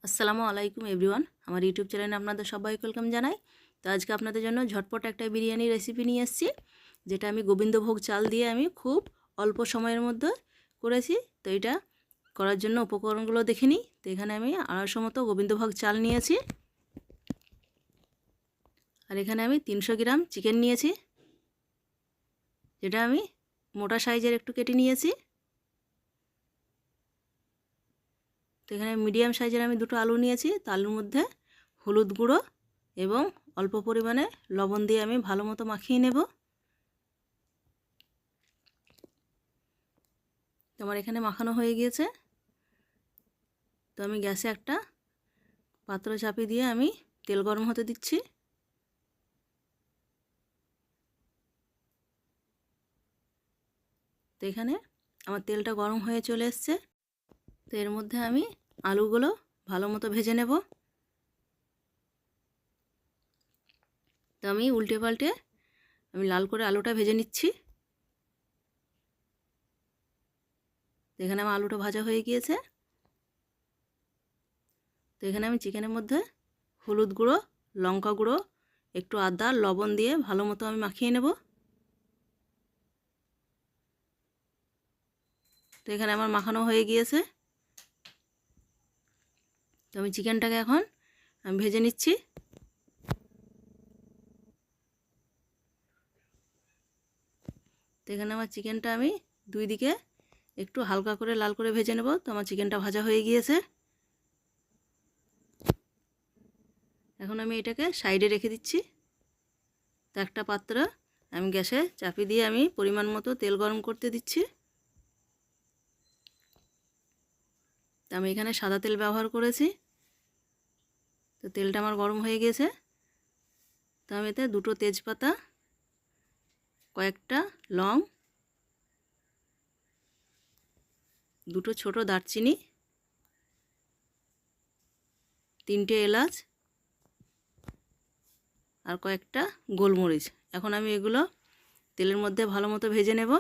আসসালামু আলাইকুম এভরিওয়ান, আমার ইউটিউব চ্যানেলে আপনাদের সবাইকে ওয়েলকাম জানাই। তো আজকে আপনাদের জন্য ঝটপট একটা বিরিয়ানি রেসিপি নিয়ে এসেছি, যেটা আমি গোবিন্দভোগ চাল দিয়ে আমি খুব অল্প সময়ের মধ্যে করেছি। তো এটা করার জন্য উপকরণগুলো দেখে নিই। তো এখানে আমি 250 মতো গোবিন্দভোগ চাল নিয়েছি, আর এখানে আমি 300 গ্রাম চিকেন নিয়েছি, যেটা আমি মোটা সাইজের একটু কেটে নিয়েছি। তো এখানে মিডিয়াম সাইজের আমি 2টো আলু নিয়েছি। তো আলুর মধ্যে হলুদ গুঁড়ো এবং অল্প পরিমাণে লবণ দিয়ে আমি ভালো মতো মাখিয়ে নেব। আমার এখানে মাখানো হয়ে গিয়েছে। তো আমি গ্যাসে একটা পাত্র চাপিয়ে দিয়ে আমি তেল গরম হতে দিচ্ছি। তো এখানে আমার তেলটা গরম হয়ে চলে এসছে। তো এর মধ্যে আমি আলুগুলো ভালো মতো ভেজে নেব। তো আমি উল্টে পাল্টে আমি লাল করে আলুটা ভেজে নিচ্ছি। তো এখানে আমার আলুটা ভাজা হয়ে গিয়েছে। তো এখানে আমি চিকেনের মধ্যে হলুদ গুঁড়ো, লঙ্কা গুঁড়ো, একটু আদা, লবণ দিয়ে ভালো মতো আমি মাখিয়ে নেব। তো এখানে আমার মাখানো হয়ে গিয়েছে। তো আমি চিকেনটাকে এখন আমি ভেজে নিচ্ছি। তো এখানে আমার চিকেনটা আমি দুই দিকে একটু হালকা করে লাল করে ভেজে নেব। তো আমার চিকেনটা ভাজা হয়ে গিয়েছে। এখন আমি এটাকে সাইডে রেখে দিচ্ছি। তো একটা পাত্র আমি গ্যাসে চাপিয়ে দিয়ে আমি পরিমাণ মতো তেল গরম করতে দিচ্ছি। তো আমি এখানে সাদা তেল ব্যবহার করেছি। তো তেলটা আমার গরম হয়ে গিয়েছে। তো আমি এতে 2টো তেজপাতা, কয়েকটা লং, 2টো ছোটো দারচিনি, 3টে এলাচ আর কয়েকটা গোলমরিচ, এখন আমি এগুলো তেলের মধ্যে ভালো মতো ভেজে নেব।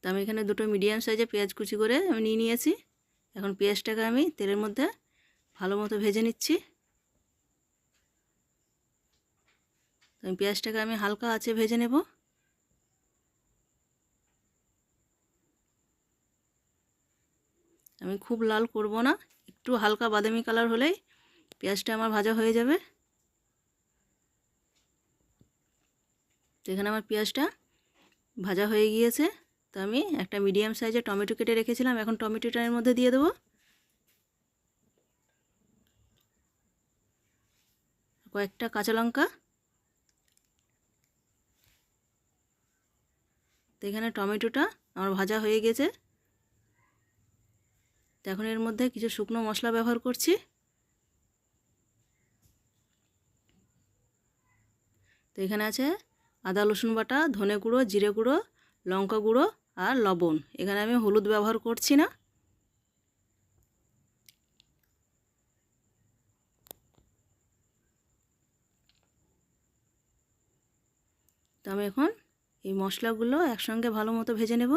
তো আমি এখানে 2টো মিডিয়াম সাইজে পেঁয়াজ কুচি করে আমি নিয়ে নিয়েছি। এখন পেঁয়াজটাকে আমি তেলের মধ্যে ভালো মতো ভেজে নিচ্ছি। তো আমি পেঁয়াজটাকে আমি হালকা আঁচে ভেজে নেব। আমি খুব লাল করব না, একটু হালকা বাদামি কালার হলেই পেঁয়াজটা আমার ভাজা হয়ে যাবে। তো এখানে আমার পেঁয়াজটা ভাজা হয়ে গিয়েছে। তো আমি একটা মিডিয়াম সাইজের টমেটো কেটে রেখেছিলাম, এখন টমেটোটা এর মধ্যে দিয়ে দেবো। কয়েকটা কাঁচা লঙ্কা। তো এখানে টমেটোটা আমার ভাজা হয়ে গেছে। তো এখন এর মধ্যে কিছু শুকনো মশলা ব্যবহার করছি। তো এখানে আছে আদা রসুন বাটা, ধনে গুঁড়ো, জিরে গুঁড়ো, লঙ্কা গুঁড়ো আর লবণ। এখানে আমি হলুদ ব্যবহার করছি না। তো আমি এখন এই মশলাগুলো একসঙ্গে ভালো মতো ভেজে নেব।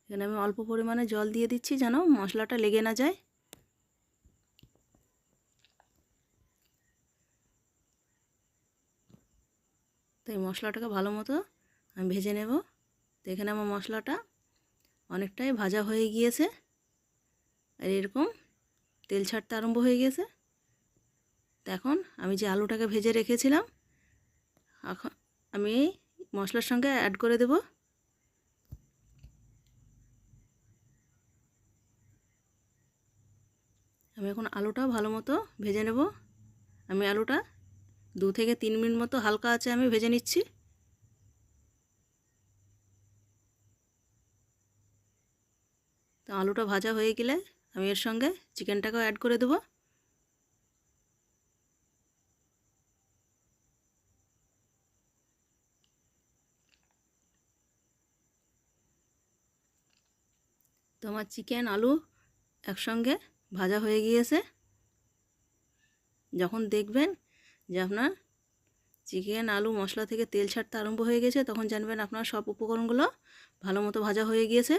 এখানে আমি অল্প পরিমাণে জল দিয়ে দিচ্ছি যেন মশলাটা লেগে না যায়। তো এই মশলাটাকে ভালো মতো আমি ভেজে নেব। তো এখানে আমার মশলাটা অনেকটাই ভাজা হয়ে গিয়েছে, আর এরকম তেল ছাড়তে আরম্ভ হয়ে গেছে। তো এখন আমি যে আলুটাকে ভেজে রেখেছিলাম এখন আমি মশলার সঙ্গে অ্যাড করে দেব। আমি এখন আলুটাও ভালো মতো ভেজে নেব। আমি আলুটা 2 থেকে 3 মিনিট মতো হালকা আঁচে আমি ভেজে নিচ্ছি। তো আলুটা ভাজা হয়ে গেলে আমি এর সঙ্গে চিকেনটাকেও অ্যাড করে দেব। তো আমার চিকেন আলু একসঙ্গে ভাজা হয়ে গিয়েছে। যখন দেখবেন যে আপনার চিকেন আলু মশলা থেকে তেল ছাড়তে আরম্ভ হয়ে গেছে, তখন জানবেন আপনার সব উপকরণগুলো ভালো মতো ভাজা হয়ে গিয়েছে।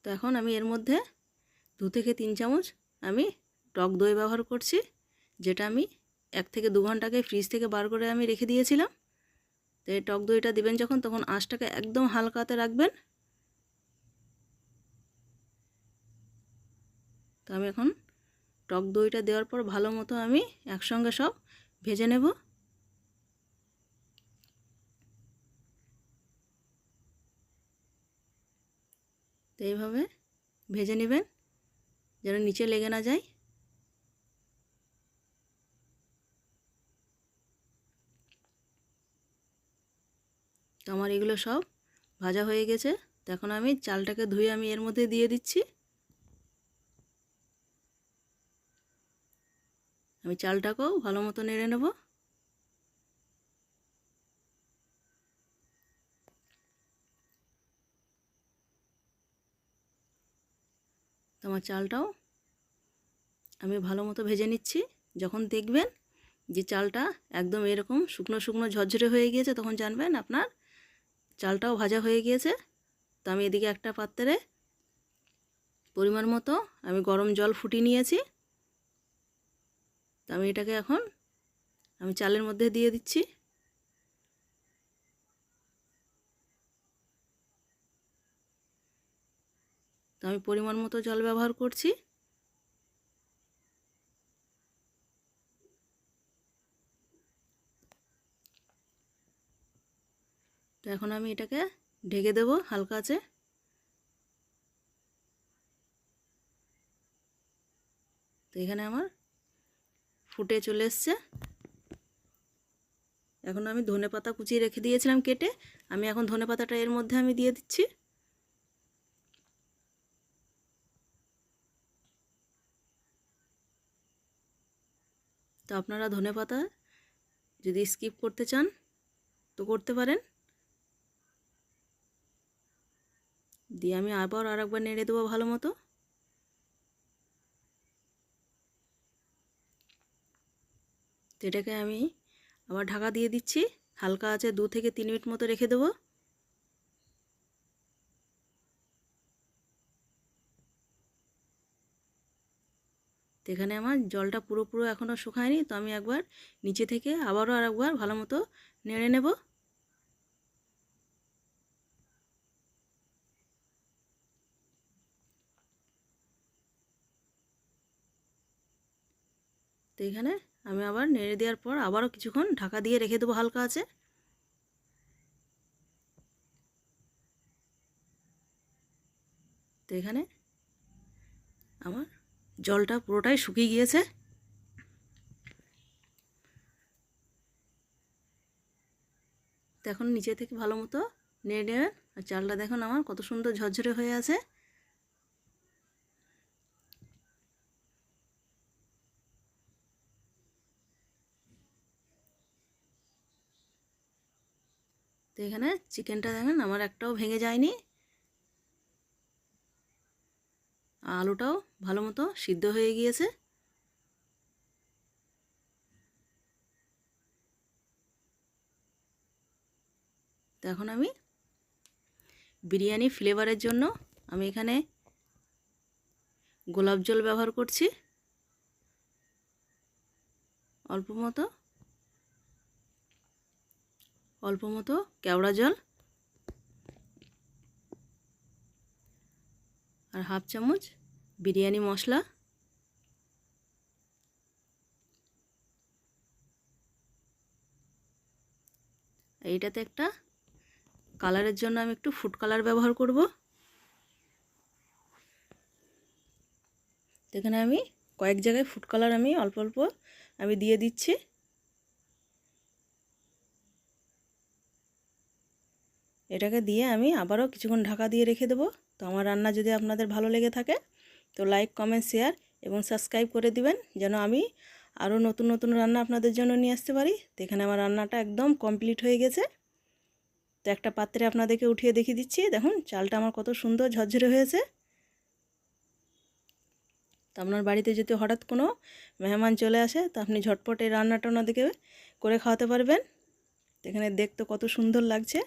তো এখন আমি এর মধ্যে 2 থেকে 3 চামচ আমি টক দই ব্যবহার করছি, যেটা আমি 1 থেকে 2 ঘন্টা আগে ফ্রিজ থেকে বার করে আমি রেখে দিয়েছিলাম। তো এই টক দইটা দিবেন যখন, তখন আঁচটাকে একদম হালকাতে রাখবেন। তো আমি এখন টক দইটা দেওয়ার পর ভালো মতো আমি একসঙ্গে সব ভেজে নেব। তো এইভাবে ভেজে নেবেন যেন নিচে লেগে না যায়। তো আমার এগুলো সব ভাজা হয়ে গেছে। তো এখন আমি চালটাকে ধুয়ে আমি এর মধ্যে দিয়ে দিচ্ছি। আমি চালটাকেও ভালো মতো নেড়ে নেব। তো আমার চালটাও আমি ভালো মতো ভেজে নিচ্ছি। যখন দেখবেন যে চালটা একদম এরকম শুকনো শুকনো ঝরঝরে হয়ে গিয়েছে, তখন জানবেন আপনার চালটাও ভাজা হয়ে গিয়েছে। তো আমি এদিকে একটা পাত্রে পরিমাণ মতো আমি গরম জল ফুটিয়ে নিয়েছি। তো আমি এটাকে এখন আমি চালের মধ্যে দিয়ে দিচ্ছি। তো আমি পরিমাণ মতো জল ব্যবহার করছি। তো এখন আমি এটাকে ঢেকে দেব হালকা আছে। তো এখানে আমার ফুটে চলে এসছে। এখন আমি ধনেপাতা কুচিয়ে রেখে দিয়েছিলাম কেটে, আমি এখন ধনেপাতাটা এর মধ্যে আমি দিয়ে দিচ্ছি। তো আপনারা ধনেপাতা যদি স্কিপ করতে চান তো করতে পারেন। দিয়ে আমি আবার আরেকবার নেড়ে দেবো ভালো মতো। তো এটাকে আমি আবার ঢাকা দিয়ে দিচ্ছি, হালকা আছে 2 থেকে 3 মিনিট মতো রেখে দেবো। তো এখানে আমার জলটা পুরো এখনও শুকায়নি, তো আমি একবার নিচে থেকে আবারও আরেকবার ভালো মতো নেড়ে নেব। তো এখানে আমি আবার নেড়ে দেওয়ার পর আবারও কিছুক্ষণ ঢাকা দিয়ে রেখে দেবো হালকা আছে। তো এখানে আমার জলটা পুরোটাই শুকিয়ে গিয়েছে। তো এখন নিচে থেকে ভালো মতো নেড়ে নেবেন। আর চালটা দেখুন আমার কত সুন্দর ঝরঝরে হয়ে আছে। তো এখানে চিকেনটা দেখেন আমার একটাও ভেঙে যায়নি, আলুটাও ভালো মতো সিদ্ধ হয়ে গিয়েছে। তো এখন আমি বিরিয়ানি ফ্লেভারের জন্য আমি এখানে গোলাপ জল ব্যবহার করছি অল্প মতো কেওড়া জল আর হাফ চামচ বিরিয়ানি মশলা। এইটাতে একটা কালারের জন্য আমি একটু ফুড কালার ব্যবহার করব। তো এখানে আমি কয়েক জায়গায় ফুড কালার আমি অল্প আমি দিয়ে দিচ্ছি। এটাকে দিয়ে আমি আবারও কিছুক্ষণ ঢাকা দিয়ে রেখে দেবো। তো আমার রান্না যদি আপনাদের ভালো লেগে থাকে তো লাইক কমেন্ট শেয়ার এবং সাবস্ক্রাইব করে দিবেন, যেন আমি আরও নতুন রান্না আপনাদের জন্য নিয়ে আসতে পারি। তো এখানে আমার রান্নাটা একদম কমপ্লিট হয়ে গেছে। তো একটা পাত্রে আপনাদেরকে উঠিয়ে দেখিয়ে দিচ্ছি, দেখুন চালটা আমার কত সুন্দর ঝরঝরে হয়েছে। তো তো আপনার বাড়িতে যদি হঠাৎ কোনো মেহমান চলে আসে তো আপনি ঝটপট এই রান্নাটা ওনাদেরকে করে খাওয়াতে পারবেন। এখানে দেখতে কত সুন্দর লাগছে।